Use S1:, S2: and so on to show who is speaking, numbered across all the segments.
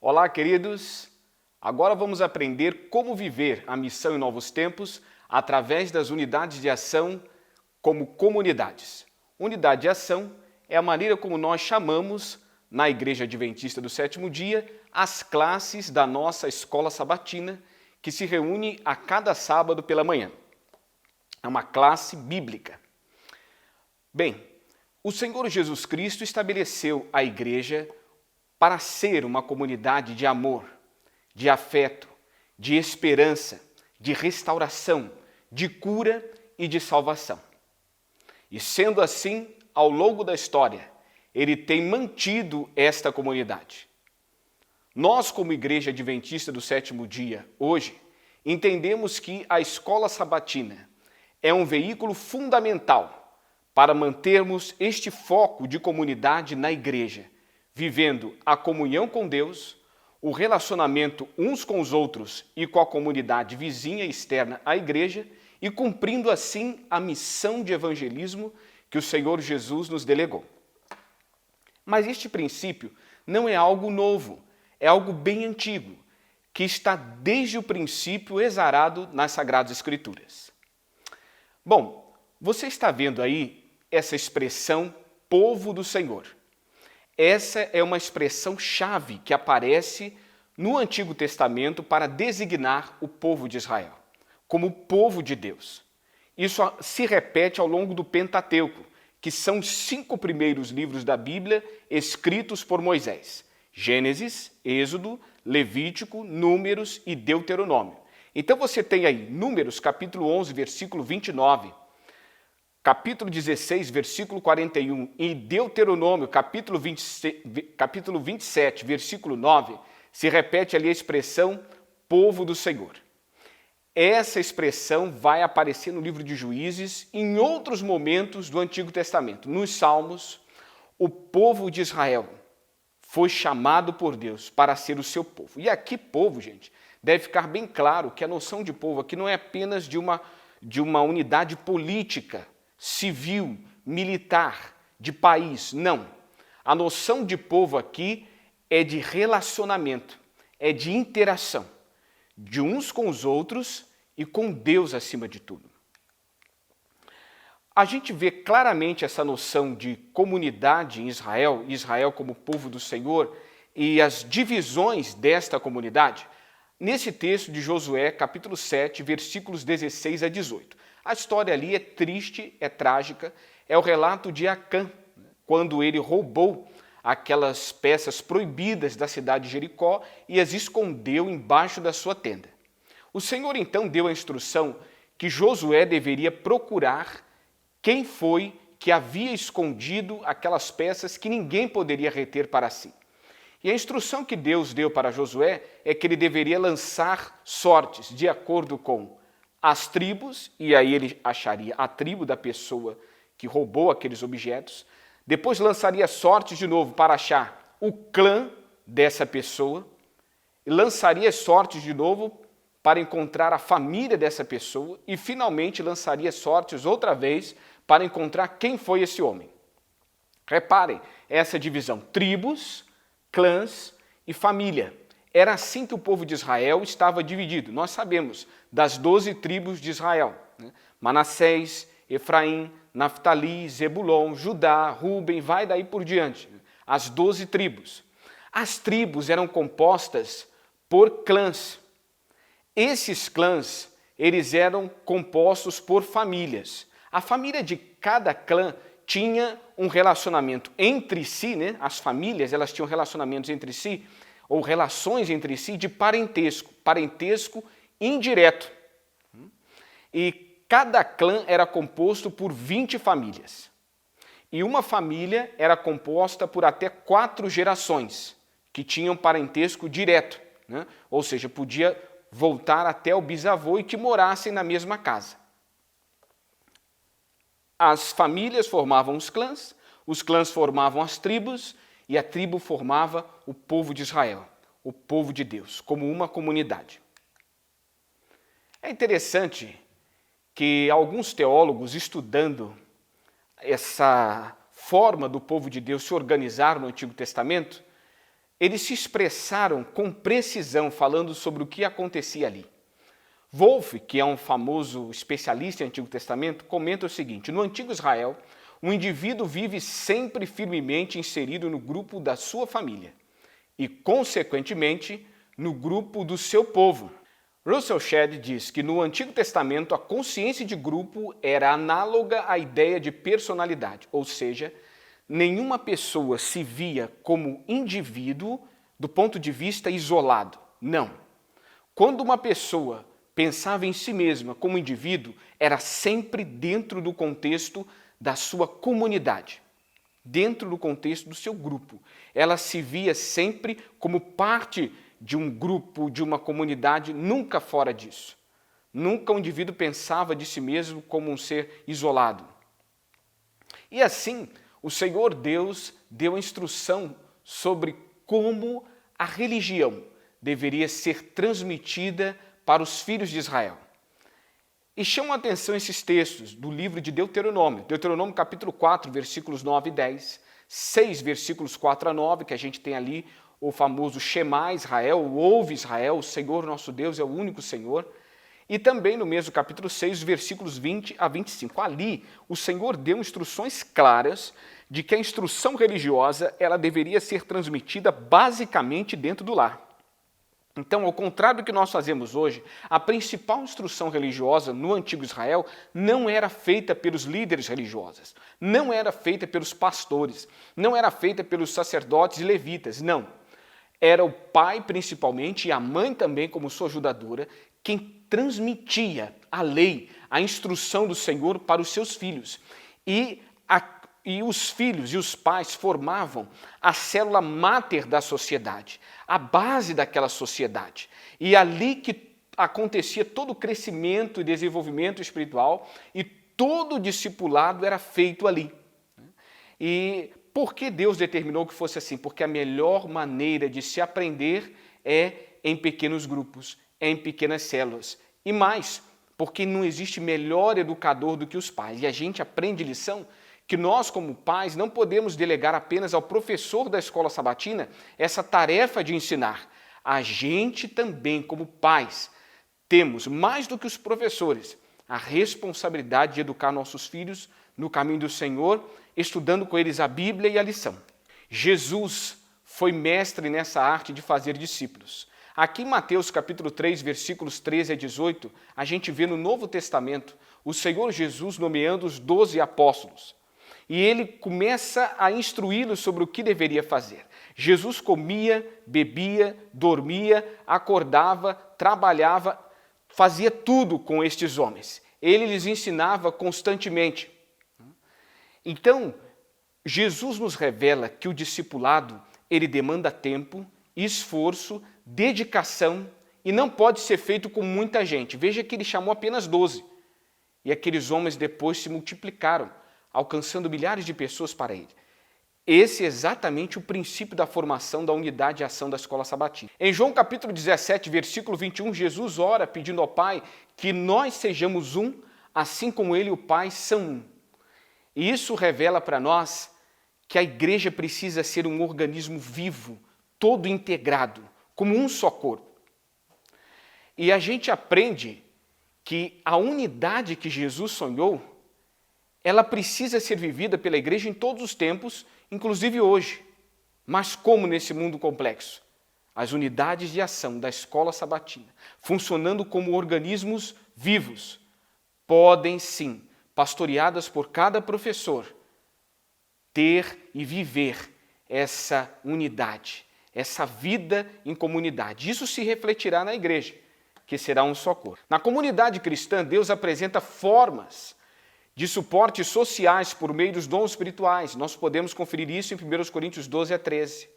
S1: Olá, queridos! Agora vamos aprender como viver a missão em novos tempos através das unidades de ação como comunidades. Unidade de ação é a maneira como nós chamamos, na Igreja Adventista do Sétimo Dia, as classes da nossa escola sabatina, que se reúne a cada sábado pela manhã. É uma classe bíblica. Bem, o Senhor Jesus Cristo estabeleceu a igreja para ser uma comunidade de amor, de afeto, de esperança, de restauração, de cura e de salvação. E sendo assim, ao longo da história, ele tem mantido esta comunidade. Nós, como Igreja Adventista do Sétimo Dia, hoje, entendemos que a escola sabatina é um veículo fundamental para mantermos este foco de comunidade na igreja, vivendo a comunhão com Deus, o relacionamento uns com os outros e com a comunidade vizinha e externa à igreja e cumprindo assim a missão de evangelismo que o Senhor Jesus nos delegou. Mas este princípio não é algo novo, é algo bem antigo, que está desde o princípio exarado nas Sagradas Escrituras. Bom, você está vendo aí essa expressão povo do Senhor. Essa é uma expressão-chave que aparece no Antigo Testamento para designar o povo de Israel, como povo de Deus. Isso se repete ao longo do Pentateuco, que são os 5 primeiros livros da Bíblia escritos por Moisés: Gênesis, Êxodo, Levítico, Números e Deuteronômio. Então você tem aí Números, capítulo 11, versículo 29, capítulo 16, versículo 41 e Deuteronômio, capítulo 27, versículo 9, se repete ali a expressão povo do Senhor. Essa expressão vai aparecer no livro de Juízes e em outros momentos do Antigo Testamento. Nos Salmos, o povo de Israel foi chamado por Deus para ser o seu povo. E aqui, povo, gente, deve ficar bem claro que a noção de povo aqui não é apenas de uma unidade política, civil, militar, de país. Não. A noção de povo aqui é de relacionamento, é de interação, de uns com os outros e com Deus acima de tudo. A gente vê claramente essa noção de comunidade em Israel, Israel como povo do Senhor, e as divisões desta comunidade, nesse texto de Josué, capítulo 7, versículos 16 a 18. A história ali é triste, é trágica, é o relato de Acã, quando ele roubou aquelas peças proibidas da cidade de Jericó e as escondeu embaixo da sua tenda. O Senhor então deu a instrução que Josué deveria procurar quem foi que havia escondido aquelas peças que ninguém poderia reter para si. E a instrução que Deus deu para Josué é que ele deveria lançar sortes de acordo com as tribos, e aí ele acharia a tribo da pessoa que roubou aqueles objetos. Depois lançaria sortes de novo para achar o clã dessa pessoa. E lançaria sortes de novo para encontrar a família dessa pessoa. E finalmente lançaria sortes outra vez para encontrar quem foi esse homem. Reparem, essa divisão: tribos, clãs e família. Era assim que o povo de Israel estava dividido. Nós sabemos das 12 tribos de Israel, né? Manassés, Efraim, Naftali, Zebulon, Judá, Ruben, vai daí por diante. As 12 tribos. As tribos eram compostas por clãs. Esses clãs, eles eram compostos por famílias. A família de cada clã tinha um relacionamento entre si, né? As famílias, elas tinham relacionamentos entre si, ou relações entre si de parentesco indireto. E cada clã era composto por 20 famílias. E uma família era composta por até 4 gerações, que tinham parentesco direto, né? Ou seja, podia voltar até o bisavô e que morassem na mesma casa. As famílias formavam os clãs formavam as tribos, e a tribo formava o povo de Israel, o povo de Deus, como uma comunidade. É interessante que alguns teólogos, estudando essa forma do povo de Deus se organizar no Antigo Testamento, eles se expressaram com precisão falando sobre o que acontecia ali. Wolff, que é um famoso especialista em Antigo Testamento, comenta o seguinte: no Antigo Israel, o indivíduo vive sempre firmemente inserido no grupo da sua família e, consequentemente, no grupo do seu povo. Russell Shedd diz que no Antigo Testamento a consciência de grupo era análoga à ideia de personalidade, ou seja, nenhuma pessoa se via como indivíduo do ponto de vista isolado. Não. Quando uma pessoa pensava em si mesma como indivíduo, era sempre dentro do contexto da sua comunidade, dentro do contexto do seu grupo. Ela se via sempre como parte de um grupo, de uma comunidade, nunca fora disso. Nunca o indivíduo pensava de si mesmo como um ser isolado. E assim, o Senhor Deus deu instrução sobre como a religião deveria ser transmitida para os filhos de Israel. E chamam a atenção esses textos do livro de Deuteronômio. Deuteronômio capítulo 4, versículos 9 e 10, 6 versículos 4 a 9, que a gente tem ali o famoso Shema Israel, ouve Israel, o Senhor nosso Deus é o único Senhor. E também no mesmo capítulo 6, versículos 20 a 25. Ali, o Senhor deu instruções claras de que a instrução religiosa ela deveria ser transmitida basicamente dentro do lar. Então, ao contrário do que nós fazemos hoje, a principal instrução religiosa no antigo Israel não era feita pelos líderes religiosos, não era feita pelos pastores, não era feita pelos sacerdotes e levitas, não. Era o pai principalmente e a mãe também como sua ajudadora quem transmitia a lei, a instrução do Senhor para os seus filhos. E os filhos e os pais formavam a célula máter da sociedade, a base daquela sociedade. E ali que acontecia todo o crescimento e desenvolvimento espiritual e todo o discipulado era feito ali. E por que Deus determinou que fosse assim? Porque a melhor maneira de se aprender é em pequenos grupos, é em pequenas células. E mais, porque não existe melhor educador do que os pais. E a gente aprende lição que nós, como pais, não podemos delegar apenas ao professor da escola sabatina essa tarefa de ensinar. A gente também, como pais, temos, mais do que os professores, a responsabilidade de educar nossos filhos no caminho do Senhor, estudando com eles a Bíblia e a lição. Jesus foi mestre nessa arte de fazer discípulos. Aqui em Mateus capítulo 3, versículos 13 a 18, a gente vê no Novo Testamento o Senhor Jesus nomeando os 12 apóstolos. E ele começa a instruí-los sobre o que deveria fazer. Jesus comia, bebia, dormia, acordava, trabalhava, fazia tudo com estes homens. Ele lhes ensinava constantemente. Então, Jesus nos revela que o discipulado, ele demanda tempo, esforço, dedicação e não pode ser feito com muita gente. Veja que ele chamou apenas 12. E aqueles homens depois se multiplicaram, alcançando milhares de pessoas para ele. Esse é exatamente o princípio da formação da unidade e ação da escola sabatina. Em João capítulo 17, versículo 21, Jesus ora pedindo ao Pai que nós sejamos um, assim como ele e o Pai são um. E isso revela para nós que a igreja precisa ser um organismo vivo, todo integrado, como um só corpo. E a gente aprende que a unidade que Jesus sonhou, ela precisa ser vivida pela igreja em todos os tempos, inclusive hoje. Mas como nesse mundo complexo? As unidades de ação da escola sabatina, funcionando como organismos vivos, podem sim, pastoreadas por cada professor, ter e viver essa unidade, essa vida em comunidade. Isso se refletirá na igreja, que será um só corpo. Na comunidade cristã, Deus apresenta formas de suportes sociais por meio dos dons espirituais. Nós podemos conferir isso em 1 Coríntios 12 a 13.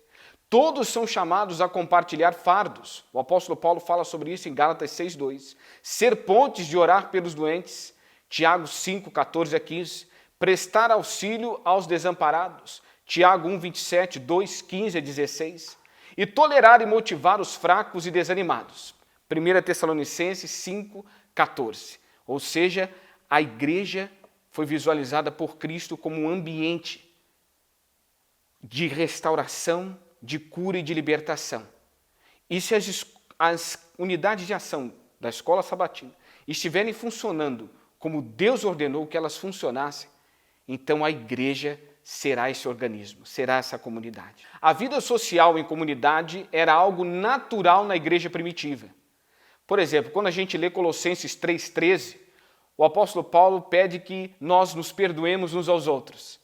S1: Todos são chamados a compartilhar fardos. O apóstolo Paulo fala sobre isso em Gálatas 6:2. Ser pontes de orar pelos doentes. Tiago 5, 14 a 15. Prestar auxílio aos desamparados. Tiago 1, 27, 2, 15 a 16. E tolerar e motivar os fracos e desanimados. 1 Tessalonicenses 5, 14. Ou seja, a igreja foi visualizada por Cristo como um ambiente de restauração, de cura e de libertação. E se as unidades de ação da escola sabatina estiverem funcionando como Deus ordenou que elas funcionassem, então a igreja será esse organismo, será essa comunidade. A vida social em comunidade era algo natural na igreja primitiva. Por exemplo, quando a gente lê Colossenses 3,13, o apóstolo Paulo pede que nós nos perdoemos uns aos outros.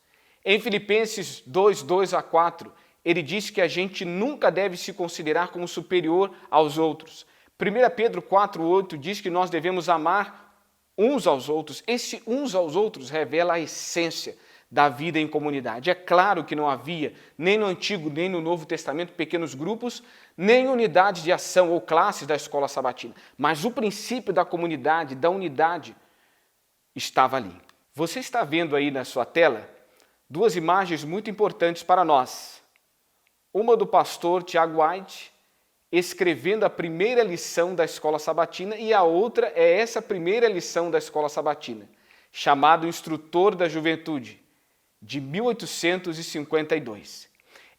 S1: Em Filipenses 2:2-4, ele diz que a gente nunca deve se considerar como superior aos outros. 1 Pedro 4:8 diz que nós devemos amar uns aos outros. Esse uns aos outros revela a essência da vida em comunidade. É claro que não havia, nem no Antigo, nem no Novo Testamento, pequenos grupos, nem unidades de ação ou classes da escola sabatina. Mas o princípio da comunidade, da unidade, estava ali. Você está vendo aí na sua tela duas imagens muito importantes para nós. Uma do pastor Tiago White, escrevendo a primeira lição da escola sabatina, e a outra é essa primeira lição da escola sabatina, chamado Instrutor da Juventude, de 1852.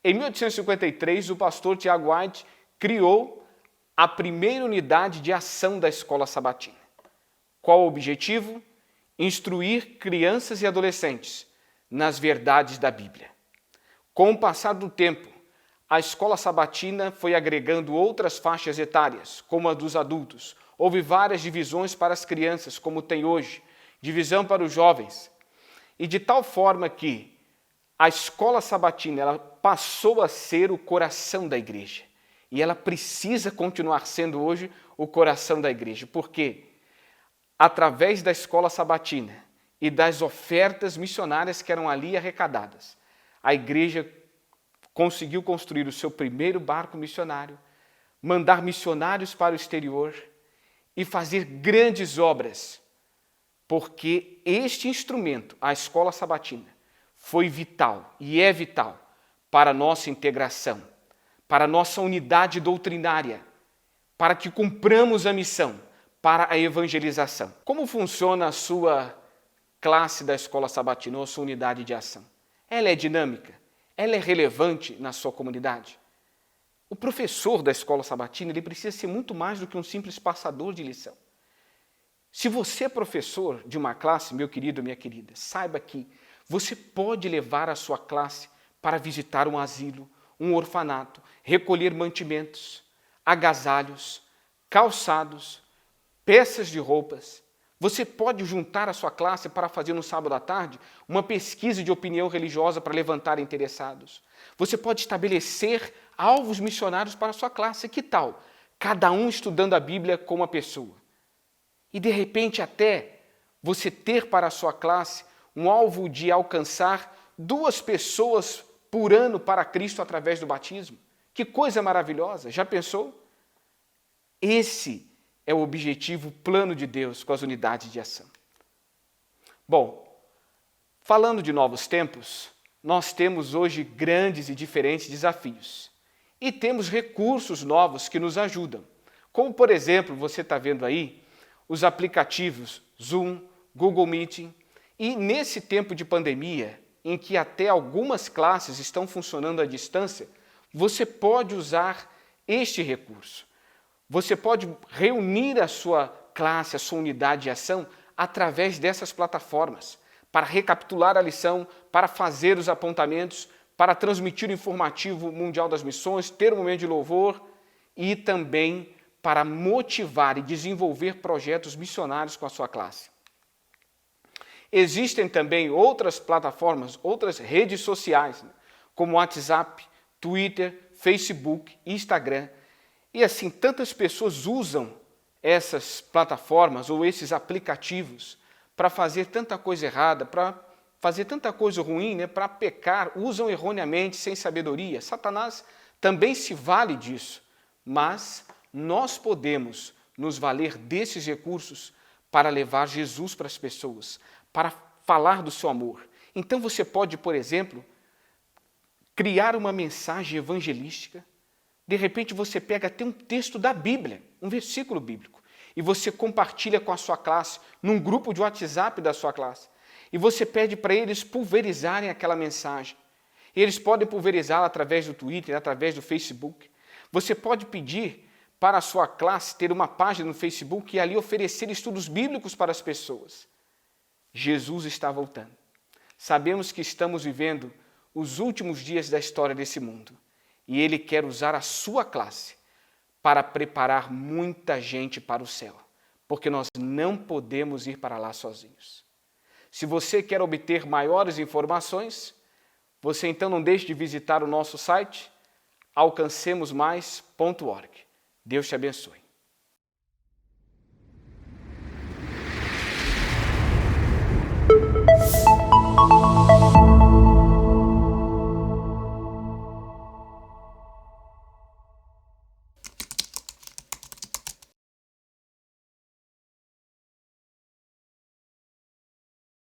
S1: Em 1853, o pastor Tiago White criou a primeira unidade de ação da escola sabatina. Qual o objetivo? Instruir crianças e adolescentes nas verdades da Bíblia. Com o passar do tempo, a escola sabatina foi agregando outras faixas etárias, como a dos adultos. Houve várias divisões para as crianças, como tem hoje, divisão para os jovens. E de tal forma que a escola sabatina ela passou a ser o coração da igreja. E ela precisa continuar sendo hoje o coração da igreja. Por quê? Através da escola sabatina e das ofertas missionárias que eram ali arrecadadas, a igreja conseguiu construir o seu primeiro barco missionário, mandar missionários para o exterior e fazer grandes obras, porque este instrumento, a escola sabatina, foi vital e é vital para a nossa integração, para a nossa unidade doutrinária, para que cumpramos a missão, para a evangelização. Como funciona a sua classe da escola sabatina ou a sua unidade de ação? Ela é dinâmica? Ela é relevante na sua comunidade? O professor da escola sabatina ele precisa ser muito mais do que um simples passador de lição. Se você é professor de uma classe, meu querido, minha querida, saiba que você pode levar a sua classe para visitar um asilo, um orfanato, recolher mantimentos, agasalhos, calçados, peças de roupas. Você pode juntar a sua classe para fazer no sábado à tarde uma pesquisa de opinião religiosa para levantar interessados. Você pode estabelecer alvos missionários para a sua classe. Que tal? Cada um estudando a Bíblia com uma pessoa. E de repente até você ter para a sua classe um alvo de alcançar 2 pessoas por ano para Cristo através do batismo. Que coisa maravilhosa! Já pensou? Esse é o objetivo, o plano de Deus com as unidades de ação. Bom, falando de novos tempos, nós temos hoje grandes e diferentes desafios. E temos recursos novos que nos ajudam. Como, por exemplo, você está vendo aí, os aplicativos Zoom, Google Meeting. E nesse tempo de pandemia, em que até algumas classes estão funcionando à distância, você pode usar este recurso. Você pode reunir a sua classe, a sua unidade de ação, através dessas plataformas, para recapitular a lição, para fazer os apontamentos, para transmitir o informativo mundial das missões, ter um momento de louvor e também para motivar e desenvolver projetos missionários com a sua classe. Existem também outras plataformas, outras redes sociais, como WhatsApp, Twitter, Facebook, Instagram. E assim, tantas pessoas usam essas plataformas ou esses aplicativos para fazer tanta coisa errada, para fazer tanta coisa ruim, para pecar, usam erroneamente, sem sabedoria. Satanás também se vale disso, mas nós podemos nos valer desses recursos para levar Jesus para as pessoas, para falar do seu amor. Então você pode, por exemplo, criar uma mensagem evangelística. De repente você pega até um texto da Bíblia, um versículo bíblico, e você compartilha com a sua classe, num grupo de WhatsApp da sua classe, e você pede para eles pulverizarem aquela mensagem. Eles podem pulverizá-la através do Twitter, através do Facebook. Você pode pedir para a sua classe ter uma página no Facebook e ali oferecer estudos bíblicos para as pessoas. Jesus está voltando. Sabemos que estamos vivendo os últimos dias da história desse mundo e Ele quer usar a sua classe para preparar muita gente para o céu, porque nós não podemos ir para lá sozinhos. Se você quer obter maiores informações, você então não deixe de visitar o nosso site alcancemosmais.org. Deus te abençoe.